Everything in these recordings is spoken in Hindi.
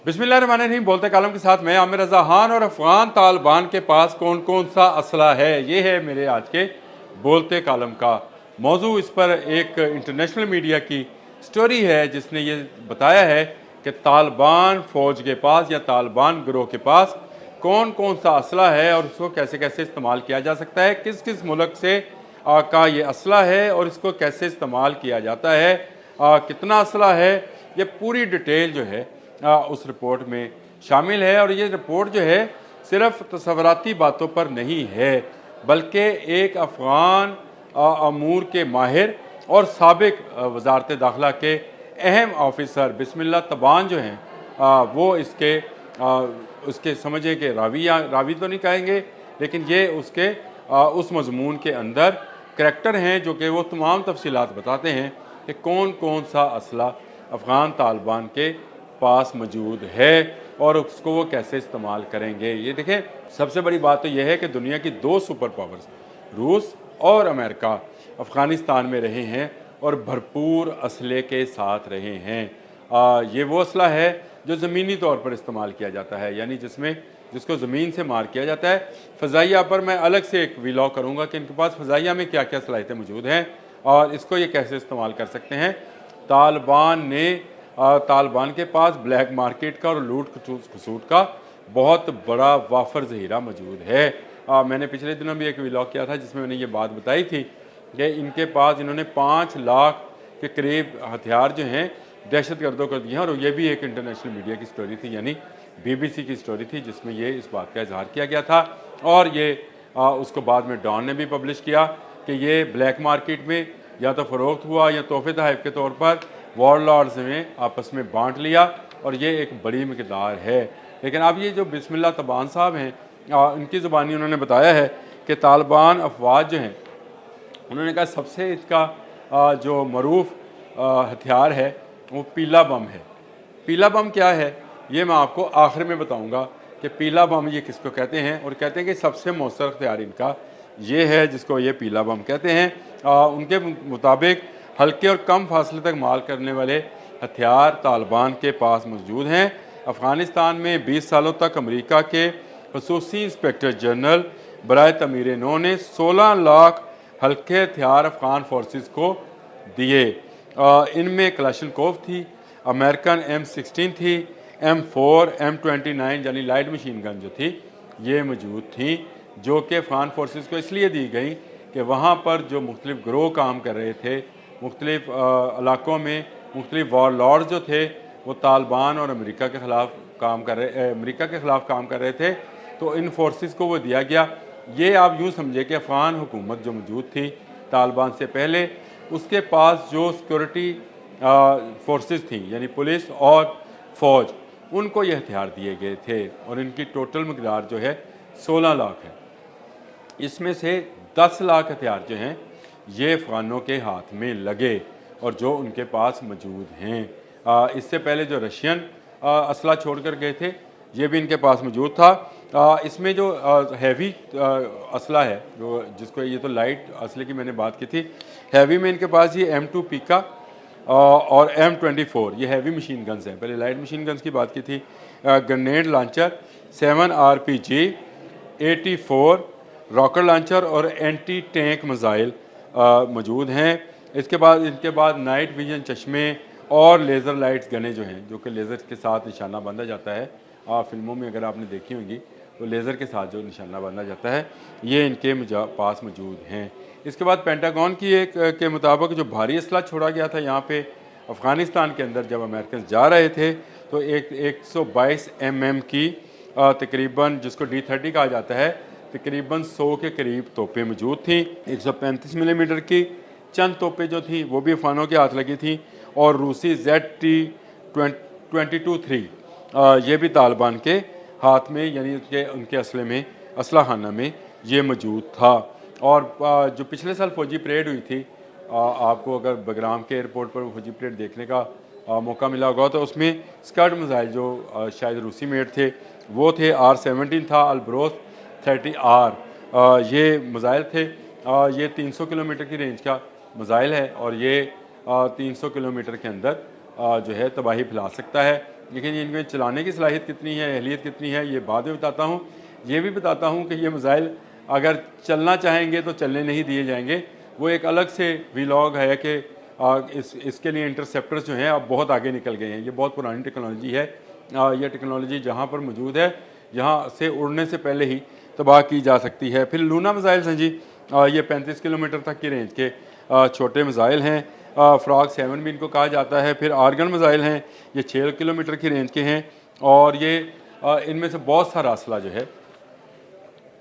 बिस्मिल्लाहिर्रहमानिर्रहीम। बोलते कालम के साथ मैं आमिर रज़ा खान। और अफ़गान तालिबान के पास कौन कौन सा असला है, ये है मेरे आज के बोलते कालम का मौजू। इस पर एक इंटरनेशनल मीडिया की स्टोरी है जिसने ये बताया है कि तालिबान फ़ौज के पास या तालिबान गिरोह के पास कौन कौन सा असला है और उसको कैसे कैसे इस्तेमाल किया जा सकता है, किस किस मुल्क से का ये असला है और इसको कैसे इस्तेमाल किया जाता है, कितना असला है, ये पूरी डिटेल जो है उस रिपोर्ट में शामिल है। और ये रिपोर्ट जो है सिर्फ तसव्वुराती बातों पर नहीं है, बल्कि एक अफ़गान अमूर के माहिर और साबिक वजारत दाखिला के अहम ऑफिसर बिस्मिल्लाह तबान जो हैं वो उसके समझे कि रावी तो नहीं कहेंगे, लेकिन ये उसके उस मजमून के अंदर करैक्टर हैं जो कि वो तमाम तफसीलात बताते हैं कि कौन कौन सा असला अफ़गान तालिबान के पास मौजूद है और उसको वो कैसे इस्तेमाल करेंगे। ये देखें, सबसे बड़ी बात तो यह है कि दुनिया की दो सुपर पावर्स रूस और अमेरिका अफ़गानिस्तान में रहे हैं और भरपूर असले के साथ रहे हैं। ये वो असला है जो ज़मीनी तौर पर इस्तेमाल किया जाता है, यानी जिसको ज़मीन से मार किया जाता है। फ़ज़ाइया पर मैं अलग से एक व्लॉग करूँगा कि इनके पास फ़ज़ाइया में क्या क्या सलाहियतें मौजूद हैं और इसको ये कैसे इस्तेमाल कर सकते हैं। तालिबान के पास ब्लैक मार्केट का और लूट खसूट का बहुत बड़ा वाफर ज़हीरा मौजूद है। मैंने पिछले दिनों भी एक व्लॉग किया था जिसमें मैंने ये बात बताई थी कि इनके पास इन्होंने 5 लाख के करीब हथियार जो हैं दहशत गर्दों को दिए हैं। और ये भी एक इंटरनेशनल मीडिया की स्टोरी थी, यानी BBC की स्टोरी थी, जिसमें ये इस बात का इजहार किया गया था। और ये उसको बाद में डॉन ने भी पब्लिश किया कि ये ब्लैक मार्केट में या तो फ़रोख्त हुआ या तोहफे तहफ़ के तौर पर वॉरलॉर्ड्स ने आपस में बांट लिया और ये एक बड़ी मकदार है। लेकिन अब ये जो बिस्मिल्लाह तबान साहब हैं, इनकी ज़ुबानी उन्होंने बताया है कि तालिबान अफवाज जो हैं, उन्होंने कहा सबसे इसका जो मरूफ हथियार है वो पीला बम है। पीला बम क्या है ये मैं आपको आखिर में बताऊंगा कि पीला बम ये किसको कहते हैं। और कहते हैं कि सबसे मौसर हथियार इनका ये है जिसको ये पीला बम कहते हैं। उनके मुताबिक हल्के और कम फासले तक मार करने वाले हथियार तालिबान के पास मौजूद हैं। अफ़गानिस्तान में 20 सालों तक अमेरिका के खसूसी इंस्पेक्टर जनरल बराए तमीर नौ ने 16 लाख हल्के हथियार अफ़गान फोर्सेस को दिए। इनमें कलाशनकोव थी, अमेरिकन M16 थी, M4, M29 यानी लाइट मशीन गन जो थी ये मौजूद थी, जो कि अफ़गान फोर्सेस को इसलिए दी गई कि वहाँ पर जो मुख्तलिफ ग्रोह काम कर रहे थे मुख्तलिफ इलाकों में, मुख्तलिफ वॉरलॉर्ड्स जो थे वो तालिबान और अमेरिका के ख़िलाफ़ काम कर रहे थे, तो इन फोर्सेस को वो दिया गया। ये आप यूँ समझे कि अफ़गान हुकूमत जो मौजूद थी तालिबान से पहले, उसके पास जो सिक्योरिटी फोर्सेस थी यानी पुलिस और फ़ौज, उनको ये हथियार दिए गए थे और इनकी टोटल मकदार जो है 16 लाख है। इसमें से 10 लाख हथियार जो हैं ये अफ़गानों के हाथ में लगे और जो उनके पास मौजूद हैं। इससे पहले जो रशियन असला छोड़ कर गए थे ये भी इनके पास मौजूद था। इसमें जो हैवी असला है जिसको ये तो लाइट असले की मैंने बात की थी, हैवी में इनके पास ये M2 पीका और M24 ये हैवी मशीन गन्स हैं। पहले लाइट मशीन गन्स की बात की थी। Grenade launcher 7 RPG 84 rocket launcher और एंटी टैंक मिसाइल मौजूद हैं। इनके बाद नाइट विजन चश्मे और लेज़र लाइट्स गने जो हैं, जो कि लेज़र के साथ निशाना बांधा जाता है। फिल्मों में अगर आपने देखी होंगी तो लेज़र के साथ जो निशाना बांधा जाता है ये इनके पास मौजूद हैं। इसके बाद पेंटागन के मुताबिक जो भारी असला छोड़ा गया था यहाँ पे अफ़गानिस्तान के अंदर जब अमेरिकन जा रहे थे, तो 122 mm की तकरीबन, जिसको D30 कहा जाता है, तकरीबन 100 के करीब तोपें मौजूद थी। 135 मिलीमीटर की चंद तोपें जो थी वो भी अफ़गानों के हाथ लगी थी और रूसी ZT-22-3 ये भी तालिबान के हाथ में यानी उनके असला खाना में ये मौजूद था। और जो पिछले साल फ़ौजी परेड हुई थी, आपको अगर बगराम के एयरपोर्ट पर फ़ौजी परेड देखने का मौका मिला होगा तो उसमें स्कर्ड मिसाइल जो शायद रूसी मेड थे वो थे, R-17 था, अल्ब्रोस 30R ये मिसाइल थे। ये 300 किलोमीटर की रेंज का मिसाइल है और ये 300 किलोमीटर के अंदर जो है तबाही फैला सकता है। लेकिन इनमें चलाने की सलाहियत कितनी है, अहलियत कितनी है, ये बाद में बताता हूँ। ये भी बताता हूँ कि ये मिसाइल अगर चलना चाहेंगे तो चलने नहीं दिए जाएंगे। वो एक अलग से वीलॉग है कि इसके लिए इंटरसेप्टर्स जो हैं अब बहुत आगे निकल गए हैं। ये बहुत पुरानी टेक्नोलॉजी है। यह टेक्नोलॉजी जहाँ पर मौजूद है, यहाँ से उड़ने से पहले ही तबाह की जा सकती है। फिर लूना मिसाइल्स हैं जी, ये 35 किलोमीटर तक की रेंज के छोटे मिसाइल हैं। फ्रॉग 7 भी इनको कहा जाता है। फिर आर्गन मिसाइल हैं, ये 6 किलोमीटर की रेंज के हैं और ये इनमें से बहुत सारा असला जो है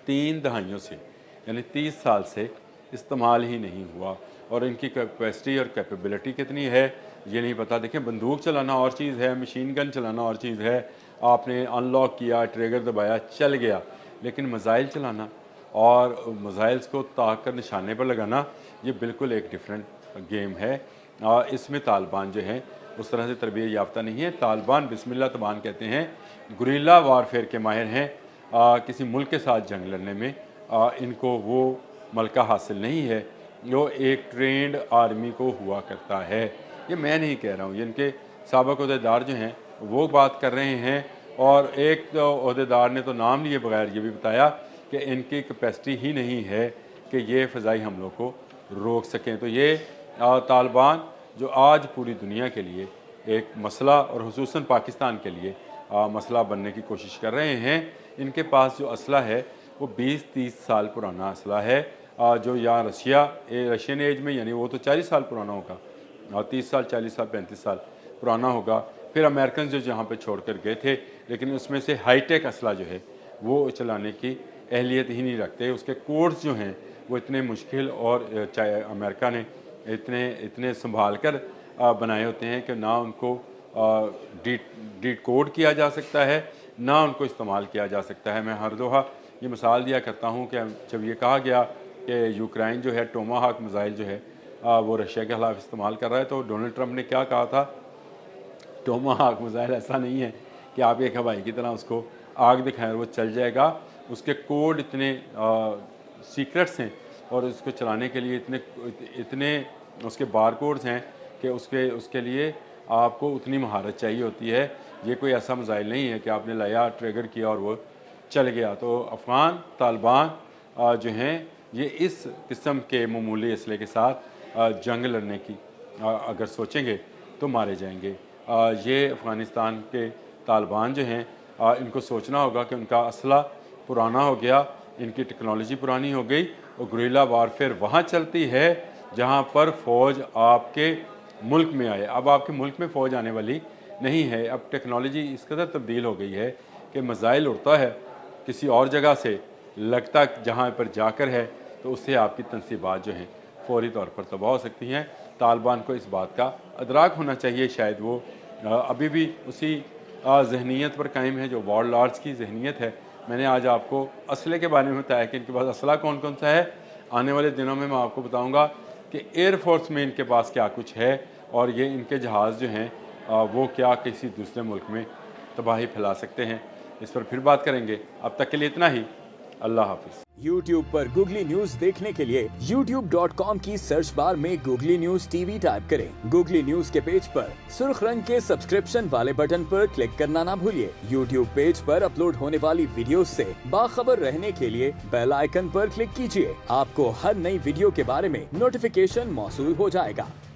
3 दहाइयों से यानी 30 साल से इस्तेमाल ही नहीं हुआ और इनकी कैपेसिटी और कैपेबिलिटी कितनी है ये नहीं पता। देखें, बंदूक चलाना और चीज़ है, मशीन गन चलाना और चीज़ है। आपने अनलॉक किया, ट्रिगर दबाया, चल गया। लेकिन मिसाइल चलाना और मिसाइल्स को ताककर निशाने पर लगाना ये बिल्कुल एक डिफरेंट गेम है। इसमें तालिबान जो हैं उस तरह से तरबियत याफ्ता नहीं है। तालिबान बिस्मिल्लाह तबान कहते हैं, गुरिल्ला वारफेयर के माहिर हैं। किसी मुल्क के साथ जंग लड़ने में इनको वो मलका हासिल नहीं है जो एक ट्रेंड आर्मी को हुआ करता है। ये मैं नहीं कह रहा हूँ, ये इनके साबिक अहदेदार जो हैं वो बात कर रहे हैं। और एक अहदेदार ने तो नाम लिए बगैर ये भी बताया कि इनकी कैपेसिटी ही नहीं है कि ये फ़ज़ाई हमलों को रोक सकें। तो ये तालिबान जो आज पूरी दुनिया के लिए एक मसला और खुसूसन पाकिस्तान के लिए मसला बनने की कोशिश कर रहे हैं। इनके पास जो असला है वो 20-30 साल पुराना असला है, जो यहाँ रशियन एज में यानी वो तो 40 साल पुराना होगा, 30 साल, 40 साल, 35 साल पुराना होगा। फिर अमेरिकन जो जहाँ पे छोड़ कर गए थे, लेकिन उसमें से हाईटेक असला जो है वो चलाने की अहलियत ही नहीं रखते। उसके कोड्स जो हैं वो इतने मुश्किल और चाहे अमेरिका ने इतने संभाल कर बनाए होते हैं कि ना उनको डीड कोड किया जा सकता है, ना उनको इस्तेमाल किया जा सकता है। मैं हर दफ़ा ये मिसाल दिया करता हूँ कि जब ये कहा गया कि यूक्रेन जो है टोमाहाक मिसाइल जो है वो रशिया के खिलाफ इस्तेमाल कर रहा है, तो डोनाल्ड ट्रंप ने क्या कहा था, टोमाहाक मिसाइल ऐसा नहीं है कि आप एक हवाई की तरह उसको आग दिखाएं और वो चल जाएगा। उसके कोड इतने सीक्रेट्स हैं और उसको चलाने के लिए इतने उसके बार कोड्स हैं कि उसके लिए आपको उतनी महारत चाहिए होती है। ये कोई ऐसा मिसाइल नहीं है कि आपने लाया, ट्रिगर किया और वो चल गया। तो अफ़गान तालिबान जो हैं ये इस किस्म के मामूली असले के साथ जंग लड़ने की अगर सोचेंगे तो मारे जाएंगे। ये अफ़गानिस्तान के तालिबान जो हैं इनको सोचना होगा कि उनका असला पुराना हो गया, इनकी टेक्नोलॉजी पुरानी हो गई और गुरिल्ला वारफेयर वहाँ चलती है जहाँ पर फ़ौज आपके मुल्क में आए। अब आपके मुल्क में फ़ौज आने वाली नहीं है। अब टेक्नोलॉजी इस कदर तब्दील हो गई है कि मिसाइल उड़ता है किसी और जगह से, लगता जहाँ पर जाकर है, तो उससे आपकी तनसीबात जो हैं फौरी तौर पर तबाह हो सकती हैं। तालिबान को इस बात का अदराक होना चाहिए। शायद वो अभी भी उसी जहनीत पर कायम है जो वॉर लॉर्ड्स की जहनीत है। मैंने आज आपको असले के बारे में बताया कि इनके पास असला कौन कौन सा है। आने वाले दिनों में मैं आपको बताऊंगा कि एयरफोर्स में इनके पास क्या कुछ है और ये इनके जहाज़ जो हैं वो क्या किसी दूसरे मुल्क में तबाही फैला सकते हैं। इस पर फिर बात करेंगे। अब तक के लिए इतना ही। अल्लाह हाफिज़। YouTube पर गूगली न्यूज देखने के लिए youtube.com की सर्च बार में गूगली न्यूज टीवी टाइप करें। गूगली न्यूज के पेज पर सुर्ख रंग के सब्सक्रिप्शन वाले बटन पर क्लिक करना ना भूलिए। YouTube पेज पर अपलोड होने वाली वीडियोस से बाखबर रहने के लिए बेल आइकन पर क्लिक कीजिए। आपको हर नई वीडियो के बारे में नोटिफिकेशन मौसूल हो जाएगा।